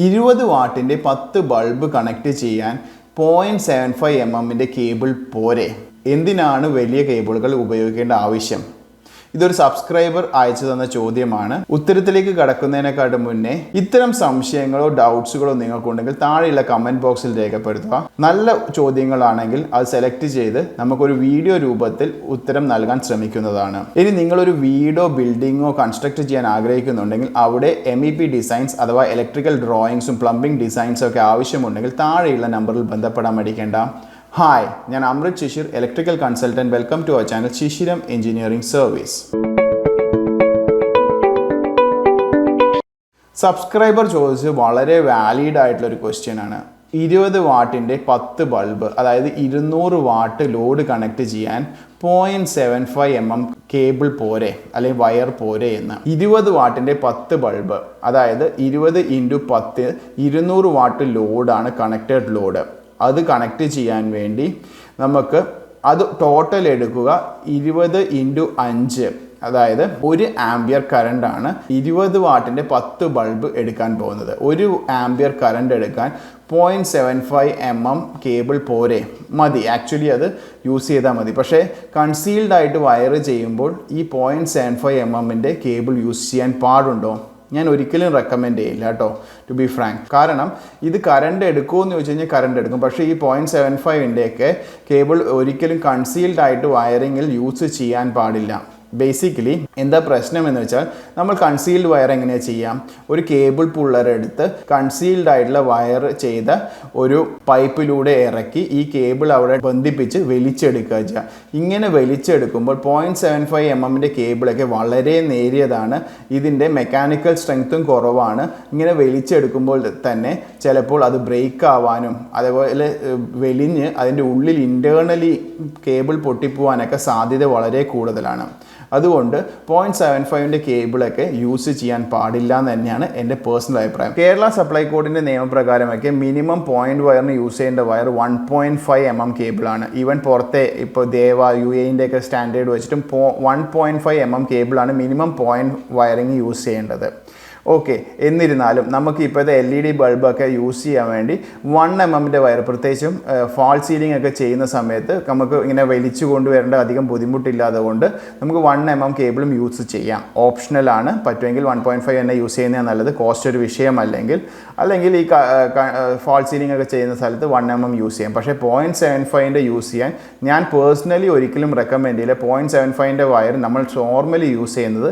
20 വാട്ടിൻ്റെ 10 bulb connect ചെയ്യാൻ 0.75 mm cable പോരെ? എന്തിനാണ് വലിയ കേബിളുകൾ ഉപയോഗിക്കേണ്ട ആവശ്യം? ഇതൊരു സബ്സ്ക്രൈബർ അയച്ചു തന്ന ചോദ്യമാണ്. ഉത്തരത്തിലേക്ക് കടക്കുന്നതിനെക്കാട്ടും മുന്നേ ഇത്തരം സംശയങ്ങളോ ഡൗട്ട്സുകളോ നിങ്ങൾക്കുണ്ടെങ്കിൽ താഴെയുള്ള കമൻറ്റ് ബോക്സിൽ രേഖപ്പെടുത്തുക. നല്ല ചോദ്യങ്ങളാണെങ്കിൽ അത് സെലക്ട് ചെയ്ത് നമുക്കൊരു വീഡിയോ രൂപത്തിൽ ഉത്തരം നൽകാൻ ശ്രമിക്കുന്നതാണ്. ഇനി നിങ്ങളൊരു വീടോ ബിൽഡിങ്ങോ കൺസ്ട്രക്ട് ചെയ്യാൻ ആഗ്രഹിക്കുന്നുണ്ടെങ്കിൽ അവിടെ MEP ഡിസൈൻസ് അഥവാ ഇലക്ട്രിക്കൽ ഡ്രോയിങ്സും പ്ലംബിംഗ് ഡിസൈൻസും ഒക്കെ ആവശ്യമുണ്ടെങ്കിൽ താഴെയുള്ള നമ്പറിൽ ബന്ധപ്പെടാൻ മടിക്കേണ്ട. ഹായ്, ഞാൻ Amrit Shishir, electrical consultant. Welcome to our channel Shishiram engineering service. Subscriber ചോദിച്ച് വളരെ വാലിഡ് ആയിട്ടുള്ളൊരു ക്വസ്റ്റ്യൻ ആണ്. 20 വാട്ടിൻ്റെ 10 ബൾബ്, അതായത് 200 വാട്ട് ലോഡ് കണക്ട് ചെയ്യാൻ 0.75 mm കേബിൾ പോരെ അല്ലെങ്കിൽ വയർ പോരെ എന്ന്. 20 വാട്ടിൻ്റെ 10 ബൾബ്, അതായത് 20 × 10 200 വാട്ട് ലോഡാണ് കണക്റ്റഡ് ലോഡ്. അത് കണക്ട് ചെയ്യാൻ വേണ്ടി നമുക്ക് അത് ടോട്ടൽ എടുക്കുക 20 × 5, അതായത് 1 ആംപിയർ കറണ്ടാണ് 20 വാട്ടിൻ്റെ 10 ബൾബ് എടുക്കാൻ പോകുന്നത്. 1 ആംപിയർ കറണ്ട് എടുക്കാൻ 0.75 mm കേബിൾ പോരെ? മതി, ആക്ച്വലി അത് യൂസ് ചെയ്താൽ മതി. പക്ഷേ കൺസീൽഡ് ആയിട്ട് വയർ ചെയ്യുമ്പോൾ ഈ 0.75 mm കേബിൾ യൂസ് ചെയ്യാൻ പാടുണ്ടോ? ഞാൻ ഒരിക്കലും റെക്കമെൻഡ് ചെയ്യില്ല കേട്ടോ, ടു ബി ഫ്രാങ്ക്. കാരണം ഇത് കറണ്ട് എടുക്കുമോ എന്ന് ചോദിച്ചു കഴിഞ്ഞാൽ കറണ്ട് എടുക്കും. പക്ഷേ ഈ 0.75 കേബിൾ ഒരിക്കലും കൺസീൽഡ് ആയിട്ട് വയറിങ്ങിൽ യൂസ് ചെയ്യാൻ പാടില്ല. ബേസിക്കലി എന്താ പ്രശ്നം എന്ന് വെച്ചാൽ, നമ്മൾ കൺസീൽഡ് വയർ എങ്ങനെയാണ് ചെയ്യാം? ഒരു കേബിൾ പുള്ളർ എടുത്ത് കൺസീൽഡ് ആയിട്ടുള്ള വയർ ചെയ്ത ഒരു പൈപ്പിലൂടെ ഇറക്കി ഈ കേബിൾ അവിടെ ബന്ധിപ്പിച്ച് വലിച്ചെടുക്കുക ചെയ്യുക. ഇങ്ങനെ വലിച്ചെടുക്കുമ്പോൾ 0.75 mm കേബിളൊക്കെ വളരെ നേരിയതാണ്. ഇതിൻ്റെ മെക്കാനിക്കൽ സ്ട്രെങ്ത്തും കുറവാണ്. ഇങ്ങനെ വലിച്ചെടുക്കുമ്പോൾ തന്നെ ചിലപ്പോൾ അത് ബ്രേക്ക് ആവാനും അതേപോലെ വലിഞ്ഞ് അതിൻ്റെ ഉള്ളിൽ ഇൻറ്റേർണലി കേബിൾ പൊട്ടിപ്പോവാനൊക്കെ സാധ്യത വളരെ കൂടുതലാണ്. അതുകൊണ്ട് 0.75 കേബിളൊക്കെ യൂസ് ചെയ്യാൻ പാടില്ല എന്ന് തന്നെയാണ് എൻ്റെ പേഴ്സണൽ അഭിപ്രായം. കേരള സപ്ലൈ കോഡിൻ്റെ നിയമപ്രകാരമൊക്കെ മിനിമം പോയിന്റ് വയറിന് യൂസ് ചെയ്യേണ്ട വയർ 1.5 mm കേബിളാണ്. ഈവൻ പുറത്തെ ഇപ്പോൾ ദേവ UAE ഒക്കെ സ്റ്റാൻഡേർഡ് വെച്ചിട്ടും 1.5 mm കേബിളാണ് മിനിമം പോയിന്റ് വയറിങ് യൂസ് ചെയ്യേണ്ടത്. ഓക്കെ, എന്നിരുന്നാലും നമുക്ക് ഇപ്പോഴത്തെ LED ബൾബൊക്കെ യൂസ് ചെയ്യാൻ വേണ്ടി 1 mm വയർ, പ്രത്യേകിച്ചും ഫാൾ സീലിംഗ് ഒക്കെ ചെയ്യുന്ന സമയത്ത് നമുക്ക് ഇങ്ങനെ വലിച്ചു കൊണ്ടുവരേണ്ട അധികം ബുദ്ധിമുട്ടില്ലാതെ കൊണ്ട് നമുക്ക് 1 mm കേബിളും യൂസ് ചെയ്യാം. ഓപ്ഷണലാണ്. പറ്റുമെങ്കിൽ 1.5 തന്നെ യൂസ് ചെയ്യുന്നതാണ് നല്ലത്, കോസ്റ്റ് ഒരു വിഷയമല്ലെങ്കിൽ. അല്ലെങ്കിൽ ഈ ഫാൾ സീലിംഗ് ഒക്കെ ചെയ്യുന്ന സ്ഥലത്ത് 1 mm യൂസ് ചെയ്യാം. പക്ഷേ 0.75 യൂസ് ചെയ്യാൻ ഞാൻ പേഴ്സണലി ഒരിക്കലും റെക്കമെൻഡ് ചെയ്യില്ല. 0.75 വയർ നമ്മൾ നോർമലി യൂസ് ചെയ്യുന്നത്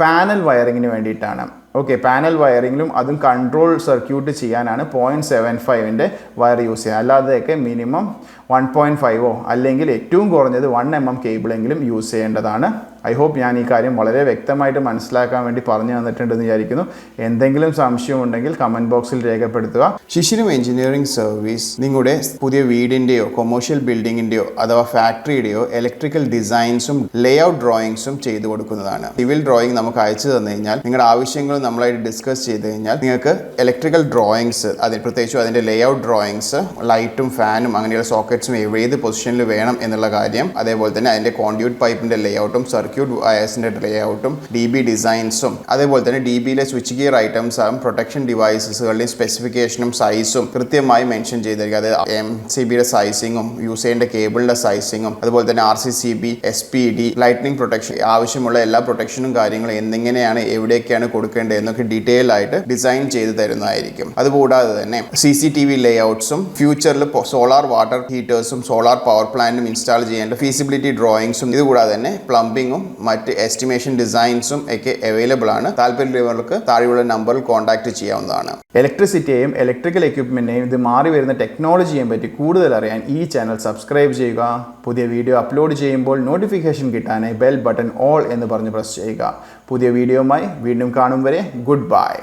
പാനൽ വയറിങ്ങിന് വേണ്ടിയിട്ടാണ്. ഓക്കെ, പാനൽ വയറിങ്ങിലും അതും കൺട്രോൾ സർക്യൂട്ട് ചെയ്യാനാണ് 0.75 വയർ യൂസ് ചെയ്യുക. അല്ലാതെയൊക്കെ മിനിമം 1.5 അല്ലെങ്കിൽ ഏറ്റവും കുറഞ്ഞത് 1 mm കേബിളെങ്കിലും യൂസ് ചെയ്യേണ്ടതാണ്. ഐ ഹോപ്പ് ഞാൻ ഈ കാര്യം വളരെ വ്യക്തമായിട്ട് മനസ്സിലാക്കാൻ വേണ്ടി പറഞ്ഞു തന്നിട്ടുണ്ടെന്ന് വിചാരിക്കുന്നു. എന്തെങ്കിലും സംശയമുണ്ടെങ്കിൽ കമൻറ്റ് ബോക്സിൽ രേഖപ്പെടുത്തുക. Shishiram എഞ്ചിനീയറിംഗ് സർവീസ് നിങ്ങളുടെ പുതിയ വീടിൻ്റെയോ കൊമേഴ്ഷ്യൽ ബിൽഡിങ്ങിൻ്റെയോ അഥവാ ഫാക്ടറിയുടെയോ ഇലക്ട്രിക്കൽ ഡിസൈൻസും ലേഔട്ട് ഡ്രോയിങ്സും ചെയ്തു കൊടുക്കുന്നതാണ്. സിവിൽ ഡ്രോയിങ് നമുക്ക് അയച്ചു തന്നു കഴിഞ്ഞാൽ നിങ്ങളുടെ ആവശ്യങ്ങൾ നമ്മളായിട്ട് ഡിസ്കസ് ചെയ്ത് കഴിഞ്ഞാൽ നിങ്ങൾക്ക് ഇലക്ട്രിക്കൽ ഡ്രോയിങ്സ്, അതിന് പ്രത്യേകിച്ചും അതിൻ്റെ ലേഔട്ട് ഡ്രോയിങ്സ്, ലൈറ്റും ഫാനും അങ്ങനെയുള്ള സോക്കറ്റ്സും ഏത് പൊസിഷനിൽ വേണം എന്നുള്ള കാര്യം, അതേപോലെ തന്നെ അതിൻ്റെ കോൺഡ്യൂട്ട് പൈപ്പിൻ്റെ ലേഔട്ടും സർക്യൂട്ട് വയേഴ്സിൻ്റെ ലേഔട്ടും DB ഡിസൈൻസും, അതേപോലെ തന്നെ DBയിലെ സ്വിച്ച് ഗിയർ ഐറ്റംസും പ്രൊട്ടക്ഷൻ ഡിവൈസസുകളുടെയും സ്പെസിഫിക്കേഷനും സൈസും കൃത്യമായി മെൻഷൻ ചെയ്തിരിക്കുക. അതായത് MCBയുടെ സൈസിങ്ങും യൂസ് ചെയ്യേണ്ട കേബിളിൻ്റെ സൈസിങ്ങും അതുപോലെ തന്നെ RCCB, SPD, ലൈറ്റ്നിങ് പ്രൊട്ടക്ഷൻ, ആവശ്യമുള്ള എല്ലാ പ്രൊട്ടക്ഷനും കാര്യങ്ങളും എന്നെങ്ങനെയാണ് എവിടെയൊക്കെയാണ് കൊടുക്കേണ്ടത് എന്നൊക്കെ ഡീറ്റെയിൽ ആയിട്ട് ഡിസൈൻ ചെയ്ത് തരുന്നതായിരിക്കും. അതുകൂടാതെ തന്നെ CCTV ലേഔട്ട്സും ഫ്യൂച്ചറിൽ സോളാർ വാട്ടർ ഹീറ്റേഴ്സും സോളാർ പവർ പ്ലാന്റും ഇൻസ്റ്റാൾ ചെയ്യേണ്ട ഫീസിബിലിറ്റി ഡ്രോയിങ്സും, ഇതുകൂടാതെ തന്നെ പ്ലംബിങ്ങും മറ്റ് എസ്റ്റിമേഷൻ ഡിസൈൻസും ഒക്കെ അവൈലബിൾ ആണ്. താല്പര്യമുള്ളവർക്ക് താഴെയുള്ള നമ്പറിൽ കോൺടാക്ട് ചെയ്യാവുന്നതാണ്. ഇലക്ട്രിസിറ്റിയെയും ഇലക്ട്രിക്കൽ എക്യുപ്മെന്റിനെയും ഇത് മാറി വരുന്ന ടെക്നോളജിയെയും പറ്റി കൂടുതൽ അറിയാൻ ഈ ചാനൽ സബ്സ്ക്രൈബ് ചെയ്യുക. പുതിയ വീഡിയോ അപ്ലോഡ് ചെയ്യുമ്പോൾ നോട്ടിഫിക്കേഷൻ കിട്ടാനായി ബെൽ ബട്ടൺ ഓൾ എന്ന് പറഞ്ഞ് പ്രസ് ചെയ്യുക. പുതിയ വീഡിയോയുമായി വീണ്ടും കാണും വരെ ഗുഡ് ബൈ.